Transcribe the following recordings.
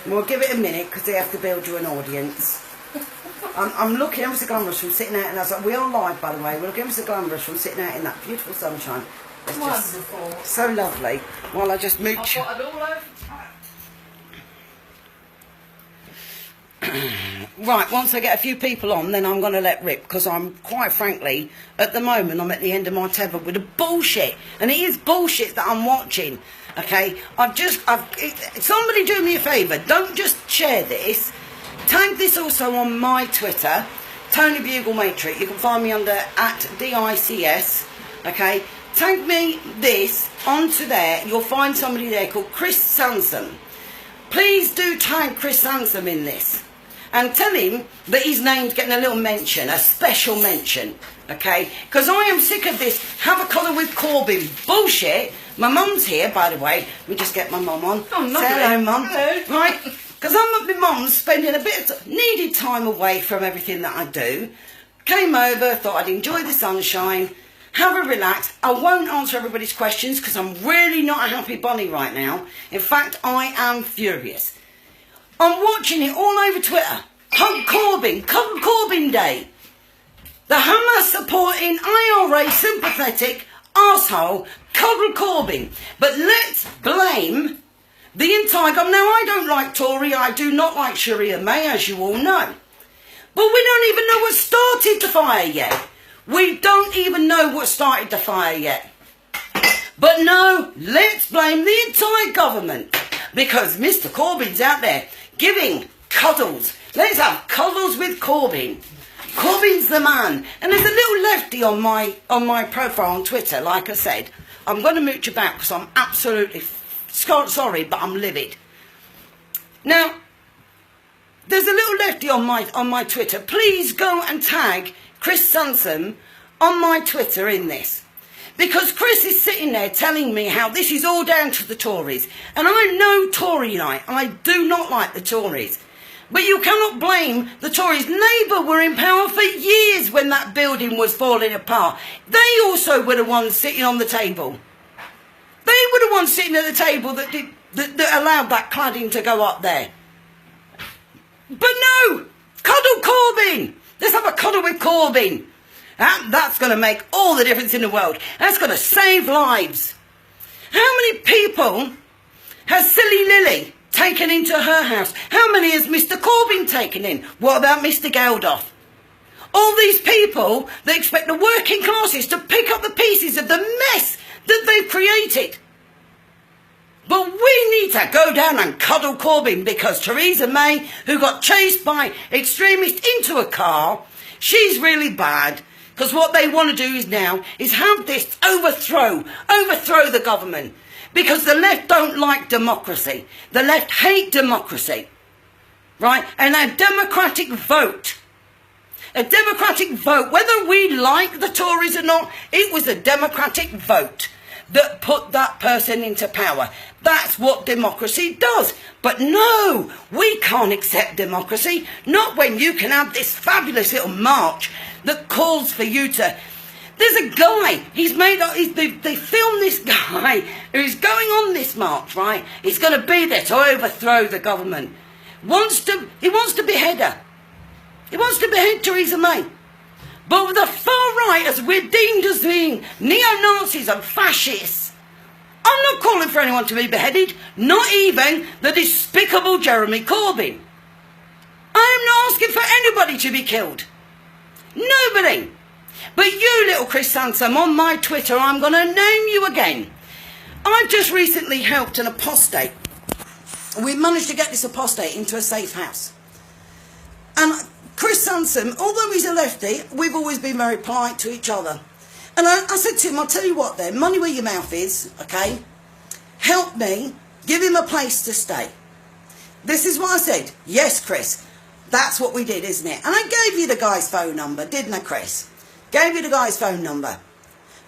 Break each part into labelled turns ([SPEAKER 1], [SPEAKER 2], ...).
[SPEAKER 1] We'll give it a minute because they have to build you an audience. I'm looking ever so glamorous from sitting out, and I was like, we are live, by the way. We're looking ever so glamorous from sitting out in that beautiful sunshine. It's
[SPEAKER 2] wonderful.
[SPEAKER 1] Just so lovely. While I just mooch.
[SPEAKER 2] I've got it all over.
[SPEAKER 1] Right, once I get a few people on, then I'm going to let rip, because I'm, quite frankly, at the moment, I'm at the end of my tether with the bullshit. And it is bullshit that I'm watching, okay? Somebody do me a favour, don't just share this. Tag this also on my Twitter, Toni Bugle Matrix. You can find me under @DICS, okay? Tag me this onto there. You'll find somebody there called Chris Sansom. Please do tag Chris Sansom in this. And tell him that his name's getting a little mention, a special mention, okay? Because I am sick of this have a colour with Corbyn bullshit. My mum's here, by the way. Let me just get my mum on.
[SPEAKER 2] Oh,
[SPEAKER 1] say hello, mum.
[SPEAKER 2] Hello.
[SPEAKER 1] Right? Because I'm at my mum's spending a bit of needed time away from everything that I do. Came over, thought I'd enjoy the sunshine, have a relax. I won't answer everybody's questions because I'm really not a happy bunny right now. In fact, I am furious. I'm watching it all over Twitter. Hug Corbyn Day. The Hamas supporting IRA sympathetic arsehole Cuddle Corbyn. But let's blame the entire government. Now, I don't like Tory. I do not like Sharia May, as you all know. But we don't even know what started the fire yet. We don't even know what started the fire yet. But no, let's blame the entire government. Because Mr. Corbyn's out there giving cuddles. Let's have cuddles with Corbyn. Corbyn's the man. And there's a little lefty on my profile on Twitter, like I said. I'm going to mooch about because I'm absolutely sorry, but I'm livid. Now, there's a little lefty on my Twitter. Please go and tag Chris Sansom on my Twitter in this. Because Chris is sitting there telling me how this is all down to the Tories. And I'm no Toryite. I do not like the Tories. But you cannot blame the Tories. Labour were in power for years when that building was falling apart. They also were the ones sitting on the table. They were the ones sitting at the table that allowed that cladding to go up there. But no! Cuddle Corbyn! Let's have a cuddle with Corbyn. That's going to make all the difference in the world. That's going to save lives. How many people has Silly Lily taken into her house? How many has Mr. Corbyn taken in? What about Mr. Geldof? All these people that expect the working classes to pick up the pieces of the mess that they've created. But we need to go down and cuddle Corbyn because Theresa May, who got chased by extremists into a car, she's really bad. Because what they want to do is have this overthrow the government. Because the left don't like democracy. The left hate democracy. Right? And a democratic vote, whether we like the Tories or not, it was a democratic vote that put that person into power. That's what democracy does. But no, we can't accept democracy. Not when you can have this fabulous little march that calls for you to... There's a guy, they filmed this guy who's going on this march, right? He's going to be there to overthrow the government. He wants to behead her. He wants to behead Theresa May. But the far right, as we're deemed as being neo-Nazis and fascists, I'm not calling for anyone to be beheaded, not even the despicable Jeremy Corbyn. I am not asking for anybody to be killed. Nobody. But you, little Chris Sansom, on my Twitter, I'm going to name you again. I've just recently helped an apostate. We managed to get this apostate into a safe house. And Chris Sansom, although he's a lefty, we've always been very polite to each other. And I said to him, I'll tell you what then, money where your mouth is, okay? Help me, give him a place to stay. This is what I said. Yes, Chris, that's what we did, isn't it? And I gave you the guy's phone number, didn't I, Chris? Gave you the guy's phone number.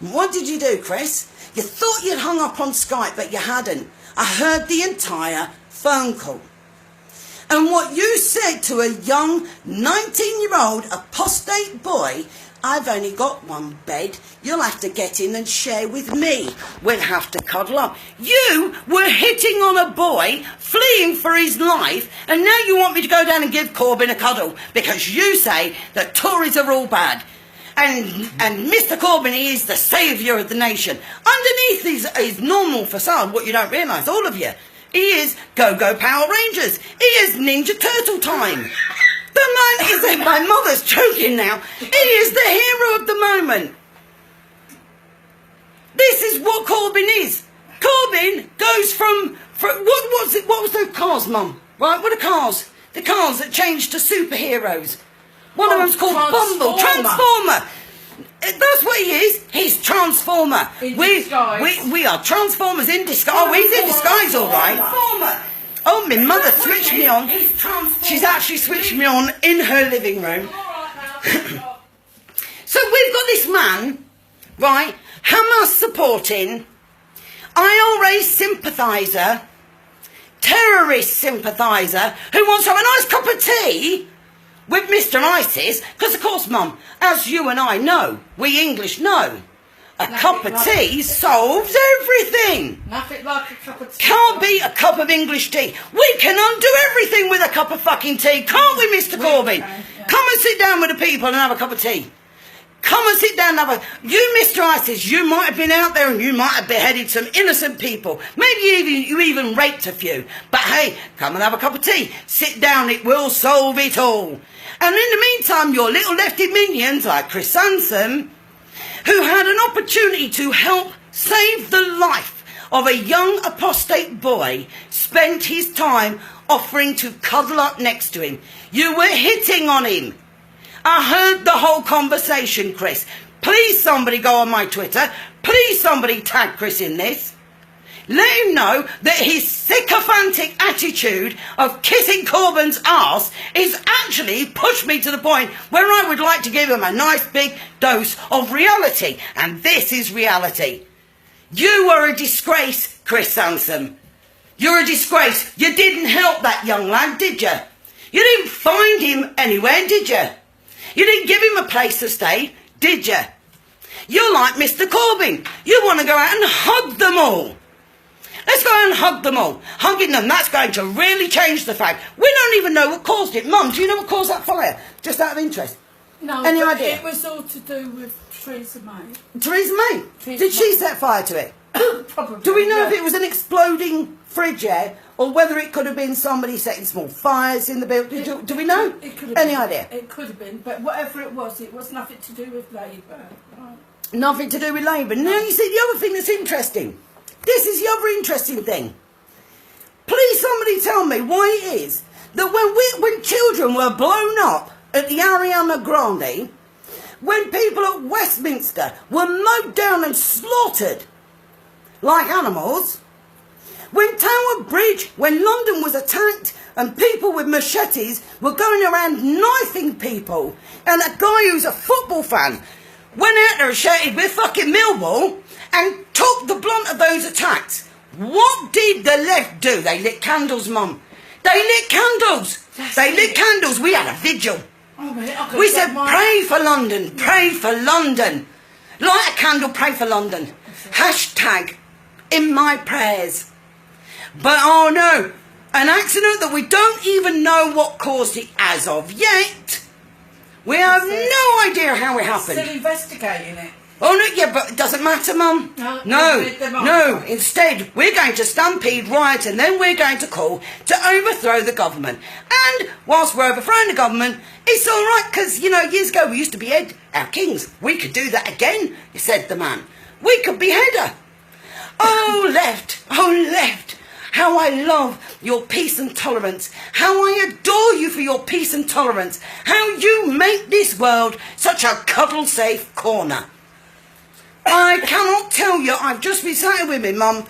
[SPEAKER 1] What did you do, Chris? You thought you'd hung up on Skype, but you hadn't. I heard the entire phone call. And what you said to a young 19-year-old apostate boy, I've only got one bed. You'll have to get in and share with me. We'll have to cuddle up. You were hitting on a boy, fleeing for his life, and now you want me to go down and give Corbyn a cuddle because you say that Tories are all bad. And Mr. Corbyn, he is the saviour of the nation. Underneath his normal facade, what you don't realise, all of you, he is Go-Go Power Rangers. He is Ninja Turtle time. The man is, my mother's choking now. He is the hero of the moment. This is what Corbyn is. Corbyn goes from what was the cars, Mum? Right, what are cars? The cars that changed to superheroes. One of them's called Bumble, Transformer. That's what he is. He's Transformer. We are Transformers in disguise. Oh, he's in disguise, all right. Transformer. Oh, my mother switched me on. She's actually switched me on in her living room. So we've got this man, right, Hamas supporting, IRA sympathiser, terrorist sympathiser, who wants to have a nice cup of tea with Mr. ISIS, because of course, Mum, as you and I know, we English know, a cup of tea solves everything.
[SPEAKER 2] Nothing like a cup of tea.
[SPEAKER 1] Can't beat a cup of English tea. We can undo everything with a cup of fucking tea, can't we, Mr. Corbyn?
[SPEAKER 2] Yeah.
[SPEAKER 1] Come and sit down with the people and have a cup of tea. Come and sit down and have a... You, Mr. ISIS, you might have been out there and you might have beheaded some innocent people. Maybe you even raped a few. But hey, come and have a cup of tea. Sit down, it will solve it all. And in the meantime, your little lefty minions like Chris Sansom, who had an opportunity to help save the life of a young apostate boy, spent his time offering to cuddle up next to him. You were hitting on him. I heard the whole conversation, Chris. Please somebody go on my Twitter. Please somebody tag Chris in this. Let him know that his sycophantic attitude of kissing Corbyn's arse is actually pushed me to the point where I would like to give him a nice big dose of reality. And this is reality. You are a disgrace, Chris Sansom. You're a disgrace. You didn't help that young lad, did you? You didn't find him anywhere, did you? You didn't give him a place to stay, did you? You're like Mr. Corbyn. You want to go out and hug them all. Let's go and hug them all. Hugging them, that's going to really change the fact. We don't even know what caused it. Mum, do you know what caused that fire? Just out of interest.
[SPEAKER 2] No,
[SPEAKER 1] any idea?
[SPEAKER 2] It was all to do with Theresa May.
[SPEAKER 1] Theresa May? Did she set fire to it?
[SPEAKER 2] Probably.
[SPEAKER 1] Do we know if it was an exploding fridge, yeah, or whether it could have been somebody setting small fires in the building? Do we know?
[SPEAKER 2] It could have
[SPEAKER 1] any
[SPEAKER 2] been.
[SPEAKER 1] idea?
[SPEAKER 2] It could have been, but whatever it was nothing to do with Labour. Right.
[SPEAKER 1] Nothing to do with Labour. Now you see the other thing that's interesting. This is the other interesting thing. Please somebody tell me why it is that when children were blown up at the Ariana Grande, when people at Westminster were mowed down and slaughtered like animals, when Tower Bridge, when London was attacked and people with machetes were going around knifing people, and a guy who's a football fan went out there and shouted, "We're fucking Millwall," and took the blunt of those attacks. What did the left do? They lit candles, Mum. They lit candles. They lit candles. We had a vigil. We said, pray for London, pray for London. Light a candle, pray for London. Hashtag in my prayers. But oh no, an accident that we don't even know what caused it as of yet. We have no idea how it happened.
[SPEAKER 2] Still investigating it.
[SPEAKER 1] Oh no, yeah, but it doesn't matter, Mum. No. Instead, we're going to stampede, riot, and then we're going to call to overthrow the government. And whilst we're overthrowing the government, it's all right, because, you know, years ago we used to behead our kings. We could do that again, said the man. We could behead her. Oh, left. Oh, left. How I love your peace and tolerance. How I adore you for your peace and tolerance. How you make this world such a cuddle-safe corner. I cannot tell you, I've just been sat here with me, Mum,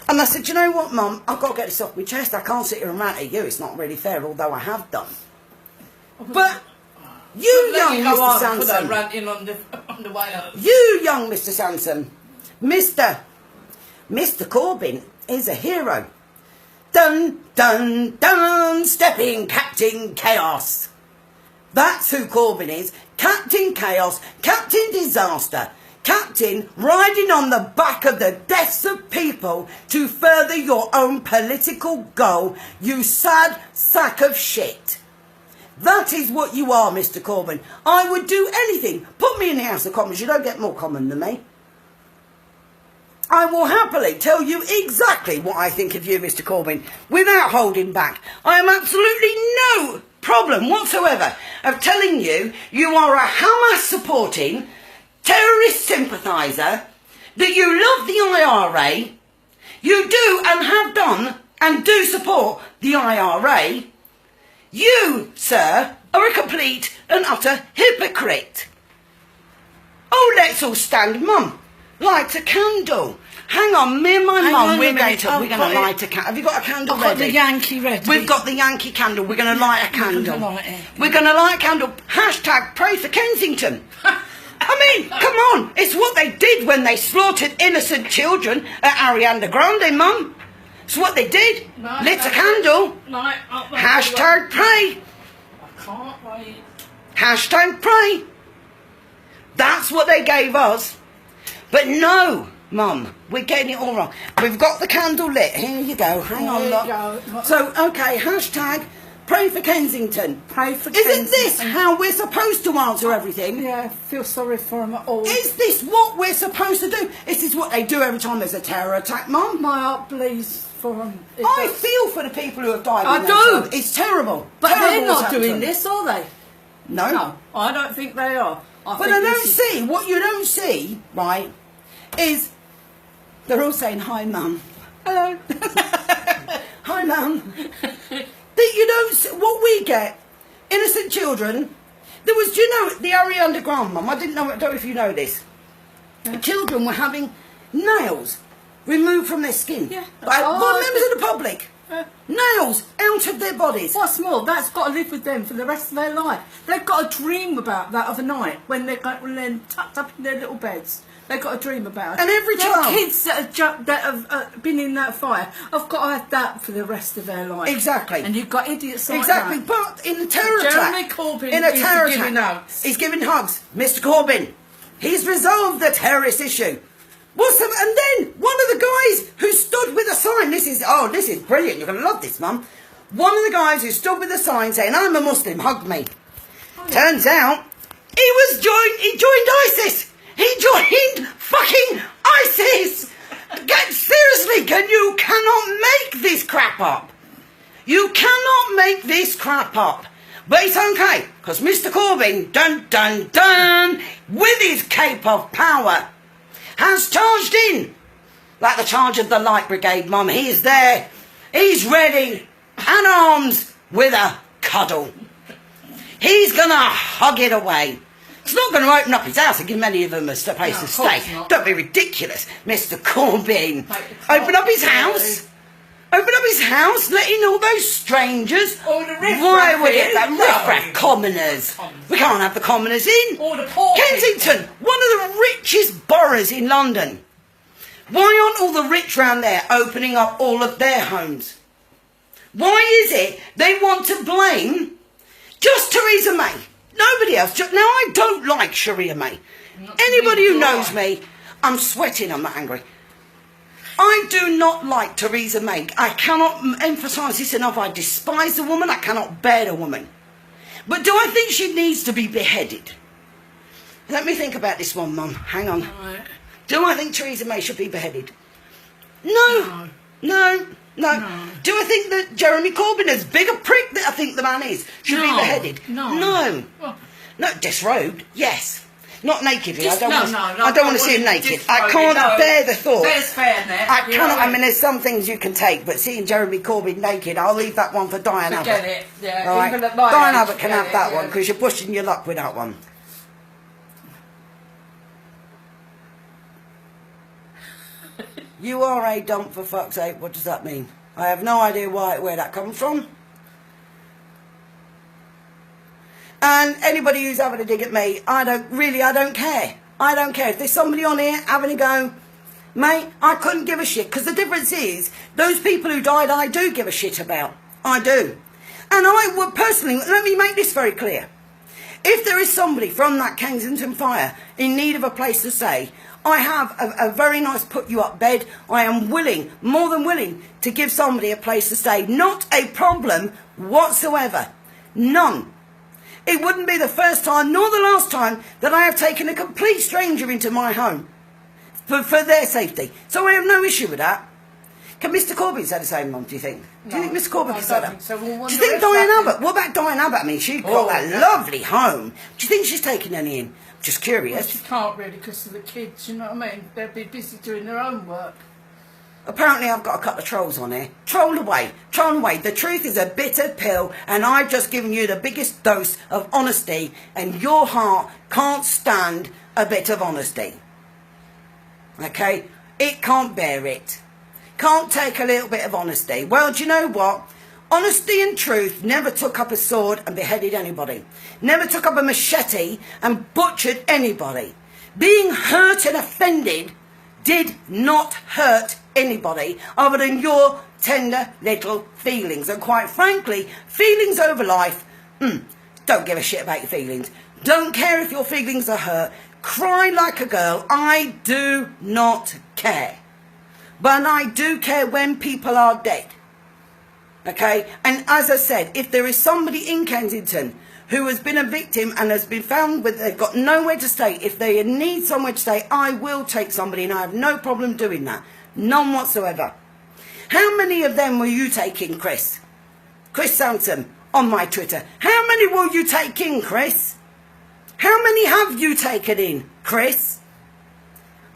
[SPEAKER 1] and I said, you know what, Mum, I've got to get this off my chest. I can't sit here and rant at you. It's not really fair, although I have done. But you, young Mr. Sansom,
[SPEAKER 2] ranting on the way up.
[SPEAKER 1] You, young Mr. Sansom, Mr. Corbyn is a hero. Dun, dun, dun, stepping Captain Chaos. That's who Corbyn is. Captain Chaos, Captain Disaster, Captain riding on the back of the deaths of people to further your own political goal, you sad sack of shit. That is what you are, Mr. Corbyn. I would do anything. Put me in the House of Commons. You don't get more common than me. I will happily tell you exactly what I think of you, Mr. Corbyn, without holding back. I am absolutely no problem whatsoever of telling you you are a Hamas-supporting, terrorist sympathiser, that you love the IRA, you do and have done and do support the IRA. You, sir, are a complete and utter hypocrite. Oh, let's all stand, Mum. Light a candle. Hang on, me and my mum, we're going to light a candle. Have you got a candle ready?
[SPEAKER 2] I've got the Yankee ready.
[SPEAKER 1] We've got the Yankee candle. We're going to light a candle. We're going to light a candle. Hashtag pray for Kensington. I mean, come on. It's what they did when they slaughtered innocent children at Ariana Grande, Mum. It's what they did. Lit a candle. Hashtag pray.
[SPEAKER 2] I can't wait.
[SPEAKER 1] Hashtag pray. That's what they gave us. But no, Mum, we're getting it all wrong. We've got the candle lit. Here you go. Hang on, look. So, okay, hashtag pray for Kensington.
[SPEAKER 2] Pray for Kensington.
[SPEAKER 1] Isn't this how we're supposed to answer everything?
[SPEAKER 2] Yeah, I feel sorry for them at all.
[SPEAKER 1] Is this what we're supposed to do? This is what they do every time there's a terror attack, Mum.
[SPEAKER 2] My heart bleeds for them.
[SPEAKER 1] I feel for the people who have died.
[SPEAKER 2] I do.
[SPEAKER 1] It's terrible.
[SPEAKER 2] But
[SPEAKER 1] terrible
[SPEAKER 2] they're not doing this, are they?
[SPEAKER 1] No.
[SPEAKER 2] No, I don't think they are.
[SPEAKER 1] But I don't see, what you don't see, right, is they're all saying, hi, Mum. Hello. Hi, Mum. That you don't see, what we get, innocent children. There was, do you know, the Ariana Grande, Mum, I don't know if you know this. The children were having nails removed from their skin.
[SPEAKER 2] Yeah.
[SPEAKER 1] By members of the public. Nails out of their bodies.
[SPEAKER 2] What's more, that's got to live with them for the rest of their life. They've got to dream about that of a night when they're tucked up in their little beds. They've got to dream about it.
[SPEAKER 1] And every child.
[SPEAKER 2] Kids that have been in that fire have got to have that for the rest of their life.
[SPEAKER 1] Exactly.
[SPEAKER 2] And you've got idiots like
[SPEAKER 1] exactly.
[SPEAKER 2] that.
[SPEAKER 1] But in the terror attack,
[SPEAKER 2] Jeremy Corbyn is giving hugs.
[SPEAKER 1] He's giving hugs. Mr. Corbyn, he's resolved the terrorist issue. And then one of the guys who stood with a sign, this is brilliant, you're going to love this, Mum. One of the guys who stood with a sign saying, I'm a Muslim, hug me. Oh, yeah. Turns out, he joined ISIS. He joined fucking ISIS. Seriously, you cannot make this crap up. You cannot make this crap up. But it's okay, because Mr. Corbyn, dun dun dun, with his cape of power, has charged in, like the charge of the Light Brigade, Mum. He is there, he's ready, and arms with a cuddle. He's going to hug it away. It's not going to open up his house and give many of them a place to stay. Don't be ridiculous, Mr. Corbyn. Open up his house. Open up his house, letting all those strangers. Why would it? Riffraff commoners. We can't have the commoners in. Kensington, one of the richest boroughs in London. Why aren't all the rich round there opening up all of their homes? Why is it they want to blame just Theresa May? Nobody else. Now, I don't like Sharia May. Anybody who knows me, I'm sweating, I'm not angry. I do not like Theresa May. I cannot emphasise this enough. I despise the woman. I cannot bear the woman. But do I think she needs to be beheaded? Let me think about this one, Mum. Hang on.
[SPEAKER 2] Right.
[SPEAKER 1] Do I think Theresa May should be beheaded? No. No. Do I think that Jeremy Corbyn, as big a prick that I think the man is, should be beheaded? No. No, disrobed, yes. Not naked. I don't want to see him naked. I can't bear the thought.
[SPEAKER 2] There's fair there.
[SPEAKER 1] I cannot. I mean, there's some things you can take, but seeing Jeremy Corbyn naked, I'll leave that one for Diane Abbott.
[SPEAKER 2] Forget it. Yeah.
[SPEAKER 1] All right.
[SPEAKER 2] Even at my
[SPEAKER 1] Diane
[SPEAKER 2] age,
[SPEAKER 1] Abbott can have that one because you're pushing your luck with that one. You are a dump, for fuck's sake. What does that mean? I have no idea where that comes from. And anybody who's having a dig at me, I don't care. I don't care. If there's somebody on here having a go, mate, I couldn't give a shit. Because the difference is, those people who died, I do give a shit about. I do. And I would personally, let me make this very clear. if there is somebody from that Kensington fire in need of a place to stay, I have a very nice put-you-up bed. I am willing, more than willing, to give somebody a place to stay. Not a problem whatsoever. None. It wouldn't be the first time, nor the last time, that I have taken a complete stranger into my home for their safety. So I have no issue with that. Can Mr Corbyn say the same, Mum, do you think? Do you think Mr Corbyn can say that?
[SPEAKER 2] So.
[SPEAKER 1] Do you think Diane Abbott? What about Diane Abbott? I mean, she's got that lovely home. Do you think she's taking any in? Just curious.
[SPEAKER 2] Well, she can't really because of the kids, you know what I mean? They'll be busy doing their own work.
[SPEAKER 1] Apparently I've got a couple of trolls on here. Troll away. Troll away. The truth is a bitter pill, and I've just given you the biggest dose of honesty, and your heart can't stand a bit of honesty. Okay? It can't bear it. Can't take a little bit of honesty. Well, do you know what? Honesty and truth never took up a sword and beheaded anybody. Never took up a machete and butchered anybody. Being hurt and offended did not hurt anybody other than your tender little feelings. And quite frankly, feelings over life, don't give a shit about your feelings. Don't care if your feelings are hurt. Cry like a girl. I do not care. But I do care when people are dead. Okay? And as I said, if there is somebody in Kensington who has been a victim and has been found with, they've got nowhere to stay, if they need somewhere to stay, I will take somebody, and I have no problem doing that. None whatsoever. How many of them were you taking, Chris? Chris Sansom on my Twitter. How many will you take in, Chris? How many have you taken in, Chris?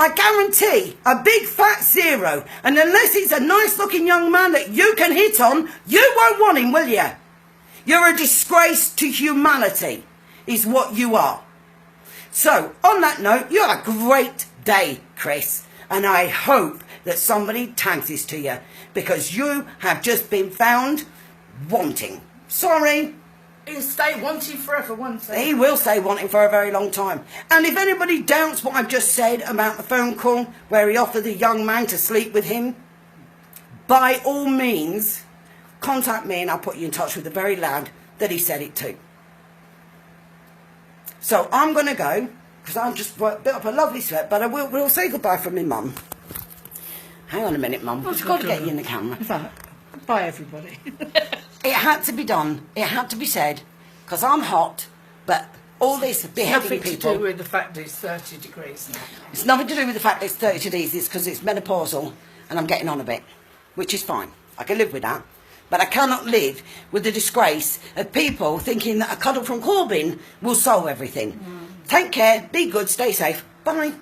[SPEAKER 1] I guarantee a big fat zero. And unless he's a nice looking young man that you can hit on, you won't want him, will you? You're a disgrace to humanity, is what you are. So, on that note, you have a great day, Chris. And I hope that somebody tags this to you, because you have just been found wanting. Sorry.
[SPEAKER 2] He'll stay wanting forever, won't he?
[SPEAKER 1] He will stay wanting for a very long time. And if anybody doubts what I've just said about the phone call where he offered the young man to sleep with him, by all means, contact me and I'll put you in touch with the very lad that he said it to. So I'm going to go, because I've just built up a lovely sweat, but we'll say goodbye from my mum. Hang on a minute, Mum. I've got to get you in the camera.
[SPEAKER 2] Bye, everybody.
[SPEAKER 1] It had to be done. It had to be said, because I'm hot, but all this beheading people...
[SPEAKER 2] Nothing to do with the fact that it's 30 degrees now.
[SPEAKER 1] It's nothing to do with the fact that it's 30 degrees. It's because it's menopausal and I'm getting on a bit, which is fine. I can live with that. But I cannot live with the disgrace of people thinking that a cuddle from Corbyn will solve everything. Take care, be good, stay safe. Bye.